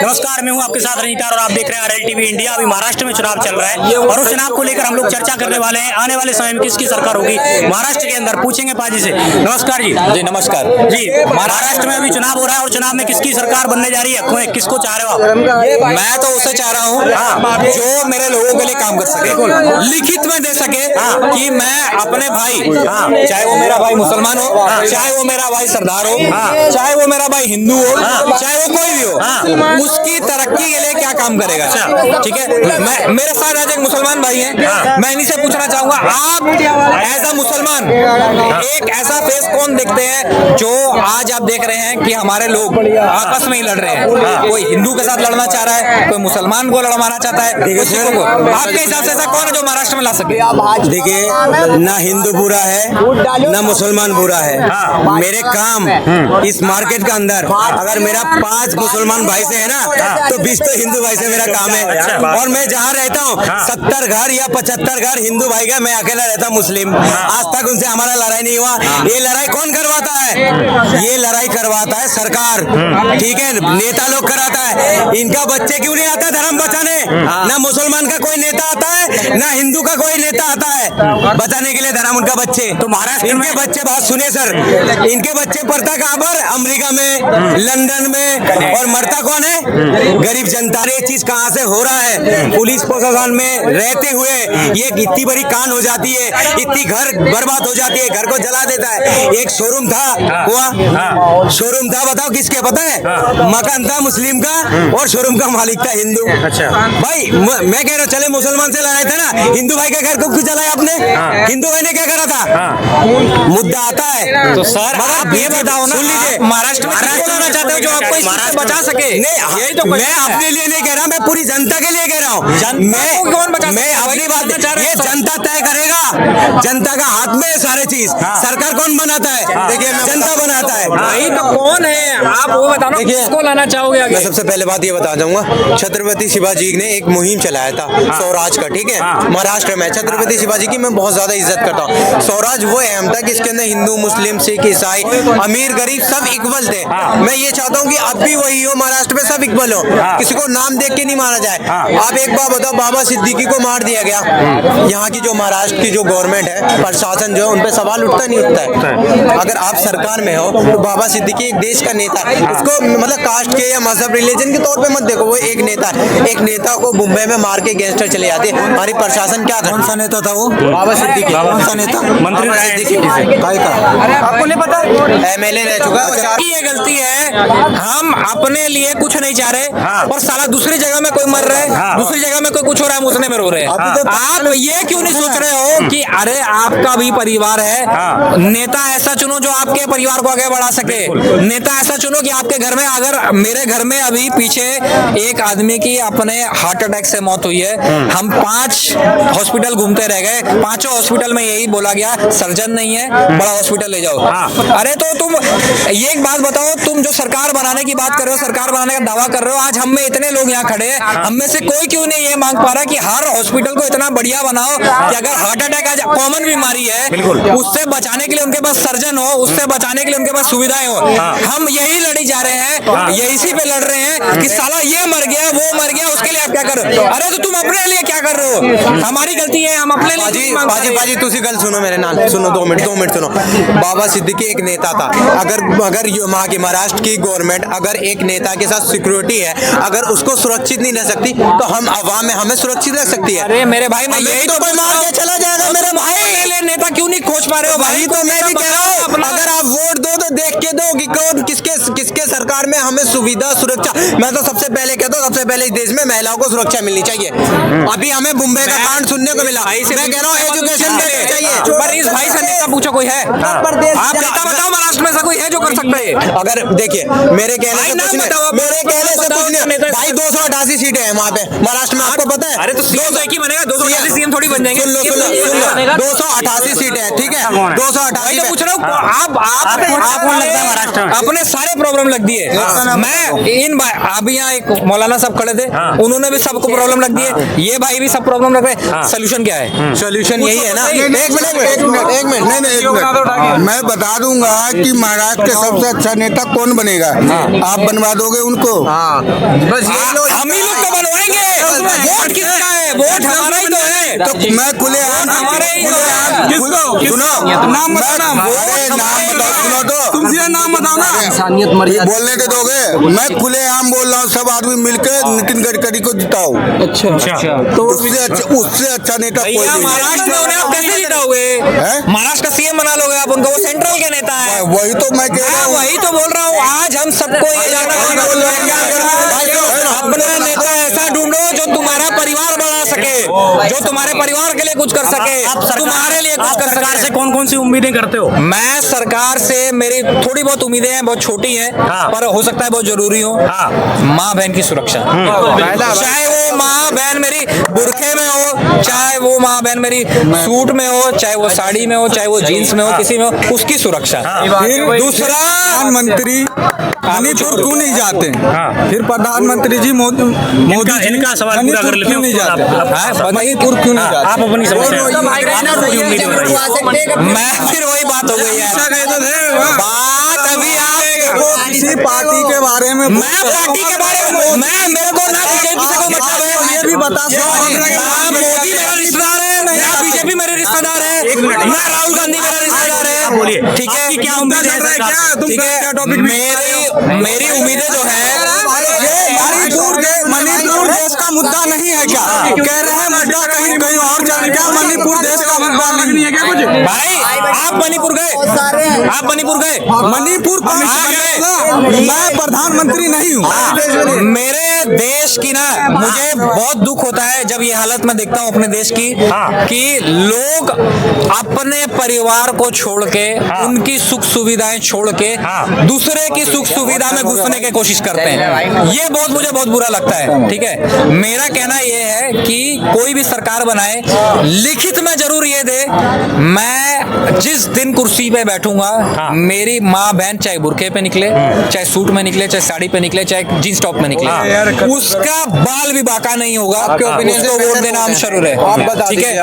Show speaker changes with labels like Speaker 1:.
Speaker 1: नमस्कार, मैं हूं आपके साथ रंजीता और आप देख रहे हैं RL TV इंडिया। अभी महाराष्ट्र में चुनाव चल रहा है और उस चुनाव को लेकर हम लोग चर्चा करने वाले हैं। आने वाले समय में किसकी सरकार होगी महाराष्ट्र के अंदर, पूछेंगे पाजी से। नमस्कार जी।
Speaker 2: जी नमस्कार
Speaker 1: जी, महाराष्ट्र में अभी चुनाव हो रहा है और चुनाव में किसकी सरकार बनने जा रही है, किसको चाह रहे हो आप?
Speaker 2: मैं तो उसे चाह रहा हूँ जो मेरे लोगों के लिए काम कर सके, लिखित में दे सके कि मैं अपने भाई, चाहे वो मेरा भाई मुसलमान हो, चाहे वो मेरा भाई सरदार हो, चाहे वो मेरा भाई हिंदू हो, चाहे वो कोई भी हो, उसकी तरक्की के लिए क्या काम करेगा। ठीक है, मैं मेरे साथ आज एक मुसलमान भाई हैं, मैं इन्हीं से पूछना चाहूंगा, आप एज अ मुसलमान एक ऐसा फेस कौन देखते हैं जो आज आप देख रहे हैं कि हमारे लोग आपस में ही लड़ रहे हैं, कोई हिंदू के साथ लड़ना चाह रहा है, कोई मुसलमान को लड़वाना चाहता है, कोई सिखों को। आपके हिसाब से ऐसा कौन है जो महाराष्ट्र में ला सके?
Speaker 3: देखिए, ना हिंदू बुरा है ना मुसलमान बुरा है। मेरे काम इस मार्केट के अंदर अगर मेरा 5 मुसलमान भाई से है ना, तो 20 तो हिंदू भाई से मेरा काम है। और मैं जहाँ रहता हूँ 70 घर या 75 घर हिंदू भाई का, मैं अकेला रहता मुस्लिम। आज तक उनसे हमारा लड़ाई नहीं हुआ। ये लड़ाई कौन करवाता है? ये लड़ाई करवाता है सरकार, ठीक है, नेता लोग कराता है। इनका बच्चे क्यों नहीं आता धर्म बचाने? ना मुसलमान का कोई नेता आता है ना हिंदू का कोई नेता आता है बचाने के लिए धर्म। उनका बच्चे तो महाराष्ट्र इनके बच्चे, बात सुने सर, इनके बच्चे पढ़ता कहाँ पर? अमेरिका में, लंदन में। और मरता कौन है? गरीब जनता। ये चीज कहाँ से हो रहा है? पुलिस प्रशासन में रहते हुए ये इतनी बड़ी कांड हो जाती है, इतनी घर बर्बाद हो जाती है, घर को जला देता है। एक शोरूम था, हुआ शोरूम था, बताओ किसके? पता है? मकान था मुस्लिम का और शोरूम का मालिक था हिंदू।
Speaker 1: अच्छा
Speaker 3: भाई, मैं कह रहा हूँ चले मुसलमान से लड़ाई था ना, हिंदू भाई के घर को क्यों जलाया आपने? हिंदू भाई ने क्या करा था? मुद्दा आता है।
Speaker 2: तो सर आप ये बताओ ना,
Speaker 3: सुन लीजिए,
Speaker 2: महाराष्ट्र में किसको लाना चाहते हो जो आपको इस चीज़ से बचा सके?
Speaker 3: नहीं,
Speaker 2: यही तो
Speaker 3: मैं अपने लिए नहीं कह रहा, मैं पूरी जनता के लिए कह रहा हूँ। मैं अपनी बात, ये जनता तय करेगा। जनता का हाथ में है सारे चीज। सरकार कौन बनाता है? देखिए, जनता बनाता है।
Speaker 2: वही तो कौन है, आप वो बताना, किसको लाना चाहोगे आगे?
Speaker 3: मैं सबसे पहले बात ये बता दूंगा, छत्रपति शिवाजी ने एक मुहिम चलाया था स्वराज का, ठीक है, महाराष्ट्र में। छत्रपति शिवाजी की मैं बहुत ज्यादा इज्जत करता हूँ। स्वराज वो अहम था कि इसके अंदर हिंदू, मुस्लिम, सिख, ईसाई, अमीर, गरीब सब इक्वल थे। मैं ये चाहता हूँ कि अब भी वही हो, महाराष्ट्र में सब इक्वल हो, किसी को नाम देख के नहीं मारा जाए। आप एक बात बताओ, बाबा सिद्दीकी को मार दिया गया। यहाँ की जो महाराष्ट्र की जो गवर्नमेंट है, प्रशासन जो है, उन पे सवाल उठता नहीं उठता है? अगर आप सरकार में हो तो बाबा सिद्दीकी एक देश का नेता है, उसको मतलब कास्ट के या मजहब, रिलीजन के तौर पे मत देखो, वो एक नेता है। एक नेता को मुंबई में मार के गैंगस्टर चले जाते हैं, हमारी प्रशासन क्या करे? कौन सा नेता था वो? बाबा सिद्दीकी। कौन सा नेता? मंत्री आपको नहीं पता? MLA रह चुका है।
Speaker 2: ये गलती है, हम अपने लिए कुछ नहीं चाह रहे और साला दूसरी जगह में कोई मर रहा है, दूसरी जगह में कोई कुछ हो रहा है, हम उसने में रो रहे हैं। आप ये क्यों नहीं सोच रहे हो कि अरे आपका भी परिवार है, नेता ऐसा चुनो जो आपके परिवार को आगे बढ़ा सके। नेता ऐसा चुनो कि आपके घर में, अगर मेरे घर में अभी पीछे एक आदमी की अपने हार्ट अटैक से मौत हुई है, हम 5 हॉस्पिटल घूमते रह गए, 5 हॉस्पिटल में यही बोला गया सर्जन नहीं है, बड़ा हॉस्पिटल ले जाओ। अरे तो तुम ये एक बात बताओ, तुम जो सरकार बनाने की बात कर रहे हो, सरकार बनाने का दावा कर रहे हो, आज हम में इतने लोग यहाँ खड़े हैं, हम में से कोई क्यों नहीं ये मांग पा रहा कि हर हॉस्पिटल को इतना बढ़िया बनाओ कि अगर हार्ट अटैक आज कॉमन बीमारी है, उससे बचाने के लिए उनके पास सर्जन हो, उससे बचाने के लिए उनके पास सुविधाएं हो। हम यही लड़ी जा रहे हैं, ये इसी पे लड़ रहे हैं कि साला ये मर गया, वो मर गया, उसके लिए आप क्या कर रहे हो? अरे तो तुम अपने लिए क्या कर रहे हो? हमारी गलती है, हम अपने लिए
Speaker 3: बाजी तुसी गल सुनो, मेरे नाल सुनो, 2 मिनट सुनो। बाबा सिद्दीकी एक नेता था। अगर वहाँ की महाराष्ट्र की गवर्नमेंट अगर एक नेता के साथ सिक्योरिटी है, अगर उसको सुरक्षित नहीं रह सकती, तो हम अवाम में हमें सुरक्षित रख सकती है।
Speaker 2: अरे मेरे भाई, मैं यही तो
Speaker 3: मार के चला जाएगा मेरे भाई।
Speaker 2: नेता क्यों नहीं खोज पा रहे हो भाई?
Speaker 3: तो मैं भी कह रहा हूँ, अगर आप वोट दो तो देख के दो कि कौन किसके सरकार में हमें सुविधा, सुरक्षा। मैं तो सबसे पहले कहता हूँ, सबसे पहले इस देश में महिलाओं को सुरक्षा मिलनी चाहिए। अभी हमें मुंबई का कांड सुनने को मिला, मैं कह रहा हूँ एजुकेशन मिलनी चाहिए।
Speaker 2: पर इस भाई से नेता पूछो कोई है? आप नेता बताओ महाराष्ट्र में ऐसा कोई है जो कर सकता है?
Speaker 3: अगर देखिए, मेरे कहने से कुछ नहीं भाई, 288 सीटें हैं वहाँ पे महाराष्ट्र में, आपको पता है?
Speaker 2: अरे तो सीएम तो एक ही बनेगा, 288 सीएम थोड़ी बन जाएंगे।
Speaker 3: 288 सीटें हैं, ठीक है, 288
Speaker 2: पूछ रहा हूँ। आप कौन लगता है महाराष्ट्र में? अपने सारे प्रॉब्लम लग दिए। मैं इन अभी यहाँ एक मौलाना साहब खड़े थे, उन्होंने भी सबको प्रॉब्लम लग दिए, ये भाई भी सब प्रॉब्लम लग रहे। सोल्यूशन क्या है?
Speaker 3: सोल्यूशन यही है ना, एक मिनट, मैं बता दूंगा कि महाराष्ट्र के सबसे अच्छा नेता कौन बनेगा। आप बनवा दोगे उनको? हाँ बस ये लोग
Speaker 2: हम ही लोग तो बनवाएंगे। वोट किसका है? वोट हमारा ही तो है।
Speaker 3: तो मैं खुले
Speaker 2: हमारे ही तो है।
Speaker 3: सुनो नाम बताना, सुनो तो तुम सीधे नाम बताओ ना,
Speaker 4: इंसानियत मर्यादा
Speaker 3: बोलने के दोगे? मैं खुले आम बोल रहा हूँ, सब आदमी मिलकर नितिन गडकरी को जिताओ।
Speaker 2: अच्छा
Speaker 3: तो उससे अच्छा नेता कोई
Speaker 2: भैया,
Speaker 3: नहीं है।
Speaker 2: महाराष्ट्र में उन्हें आप कैसे जिताओगे?
Speaker 3: हैं?
Speaker 2: महाराष्ट्र का सीएम बना लोगे आप उनको? वो सेंट्रल के नेता है।
Speaker 3: वही तो मैं कह रहा
Speaker 2: हाँ,
Speaker 3: हूँ।
Speaker 2: वही तो बोल रहा हूँ। आज हम सबको ये जानना अपना नेता ऐसा ढूंढो जो तुम्हारा परिवार बढ़ा सके, जो तुम्हारे परिवार के लिए कुछ कर सके, तुम्हारे लिए कुछ कर
Speaker 1: सरकार
Speaker 2: सके।
Speaker 1: से कौन कौन सी उम्मीदें करते हो?
Speaker 2: मैं सरकार से मेरी थोड़ी बहुत उम्मीदें हैं, बहुत छोटी हैं,
Speaker 1: हाँ।
Speaker 2: पर हो सकता है बहुत जरूरी हो।
Speaker 1: हाँ।
Speaker 2: माँ बहन की सुरक्षा, चाहे वो माँ बहन मेरी बुरखे में हो, चाहे वो माँ बहन मेरी सूट में हो, चाहे वो साड़ी में हो, चाहे वो जीन्स में हो, किसी में हो, उसकी सुरक्षा। फिर दूसरा,
Speaker 3: प्रधानमंत्री मणिपुर क्यों नहीं जाते?
Speaker 1: हाँ।
Speaker 3: फिर प्रधानमंत्री जी मोदी
Speaker 1: इनका सवाल पूरा कर लेते
Speaker 3: क्यों नहीं
Speaker 1: हैं।
Speaker 3: जाते? मणिपुर क्यों नहीं जाते?
Speaker 1: आप अपनी समस्या आपकी उम्मीदें बताइए।
Speaker 2: मैं फिर वही बात हो गई यार। बात अभी आप
Speaker 3: किसी पार्टी के बारे में
Speaker 2: मैं पार्टी के बारे में मेरे को ना बीजेपी से कोई मतलब है।
Speaker 3: ये भी बता
Speaker 2: ना मोदी मेरा रिश्तेदार है, ना बीजेपी मेरे रिश्तेदार है, ना राहुल गांधी मेरा रिश्तेदार है।
Speaker 1: बोलिए,
Speaker 2: ठीक है,
Speaker 1: आपकी क्या उम्मीद है सरकार से?
Speaker 2: ठीक है, मेरी उम्मीदें जो है,
Speaker 3: मणिपुर देश का मुद्दा नहीं है क्या? कह रहे हैं मुद्दा कहीं कहीं और चल, क्या मणिपुर देश का मुद्दा नहीं है क्या? कुछ
Speaker 2: भाई आप मणिपुर गए? आप मणिपुर गए?
Speaker 3: मणिपुर मैं प्रधानमंत्री नहीं हूँ।
Speaker 2: मेरे देश की ना, मुझे बहुत दुख होता है जब ये हालत मैं देखता हूँ अपने देश की, कि लोग अपने परिवार को छोड़ के, उनकी सुख सुविधाएं छोड़ के दूसरे की सुख सुविधा में घुसने की कोशिश करते हैं। ये मुझे बहुत बुरा लगता है। ठीक है, मेरा कहना ये है कि कोई भी सरकार बनाए, लिखित में जरूर ये दे, मैं जिस दिन कुर्सी पे बैठूंगा, मेरी माँ बहन चाहे बुरखे पे निकले, चाहे सूट में निकले, चाहे साड़ी पे निकले, चाहे जींस टॉप में निकले, उसका बाल भी बाका नहीं होगा। आपके ओपिनियन को वोट देना हम जरूर है। ठीक है।